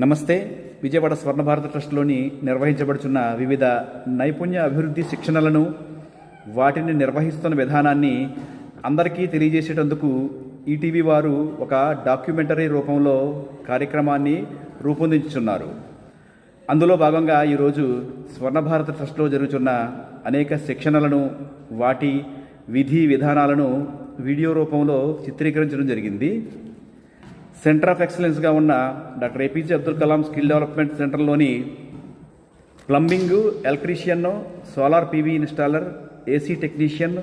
నమస్తే. విజయవాడ స్వర్ణ భారత ట్రస్ట్లోని నిర్వహించబడుచున్న వివిధ నైపుణ్య అభివృద్ధి శిక్షణలను వాటిని నిర్వహిస్తున్న విధానాన్ని అందరికీ తెలియజేసేటందుకు ఈటీవీ వారు ఒక డాక్యుమెంటరీ రూపంలో కార్యక్రమాన్ని రూపొందించుచున్నారు. అందులో భాగంగా ఈరోజు స్వర్ణ భారత ట్రస్ట్లో జరుగుతున్న అనేక శిక్షణలను వాటి విధి విధానాలను వీడియో రూపంలో చిత్రీకరించడం జరిగింది. సెంటర్ ఆఫ్ ఎక్సలెన్స్గా ఉన్న doctor APJ Abdul Kalam skill development సెంటర్లోని plumbing, electrician, solar PV installer, AC technician,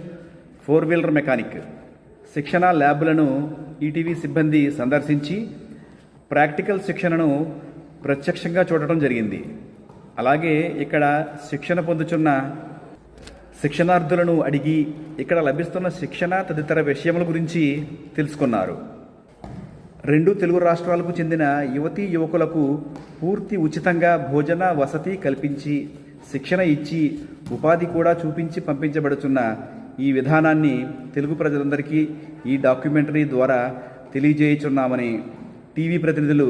four wheeler mechanic శిక్షణ ల్యాబ్లను ఈటీవీ సిబ్బంది సందర్శించి ప్రాక్టికల్ శిక్షణను ప్రత్యక్షంగా చూడటం జరిగింది. అలాగే ఇక్కడ శిక్షణ పొందుతున్న శిక్షణార్థులను అడిగి ఇక్కడ లభిస్తున్న శిక్షణ తదితర విషయముల గురించి తెలుసుకున్నారు. 2 తెలుగు రాష్ట్రాలకు చెందిన యువతీ యువకులకు పూర్తి ఉచితంగా భోజన వసతి కల్పించి శిక్షణ ఇచ్చి ఉపాధి కూడా చూపించి పంపించబడుతున్న ఈ విధానాన్ని తెలుగు ప్రజలందరికీ ఈ డాక్యుమెంటరీ ద్వారా తెలియజేయుచున్నామని టీవీ ప్రతినిధులు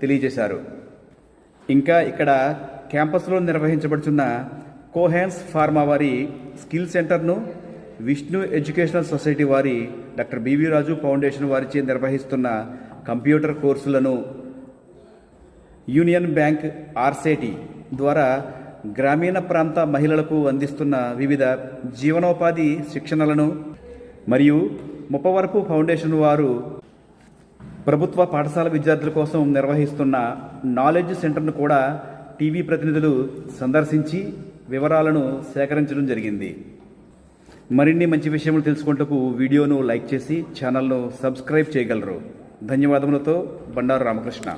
తెలియజేశారు. ఇంకా ఇక్కడ క్యాంపస్లో నిర్వహించబడుతున్న కోహెన్స్ ఫార్మా వారి స్కిల్ సెంటర్ను విష్ణు ఎడ్యుకేషనల్ సొసైటీ వారి డాక్టర్ బివి రాజు ఫౌండేషన్ వారిచే నిర్వహిస్తున్న కంప్యూటర్ కోర్సులను, యూనియన్ బ్యాంక్ ఆర్సేటీ ద్వారా గ్రామీణ ప్రాంత మహిళలకు అందిస్తున్న వివిధ జీవనోపాధి శిక్షణలను మరియు ముప్పవరపు ఫౌండేషన్ వారు ప్రభుత్వ పాఠశాల విద్యార్థుల కోసం నిర్వహిస్తున్న నాలెడ్జ్ సెంటర్ను కూడా టీవీ ప్రతినిధులు సందర్శించి వివరాలను సేకరించడం జరిగింది. మరిన్ని మంచి విషయములు తెలుసుకుంటూ వీడియోను లైక్ చేసి ఛానల్ను సబ్స్క్రైబ్ చేయగలరు. ధన్యవాదములతో బండారు రామకృష్ణ.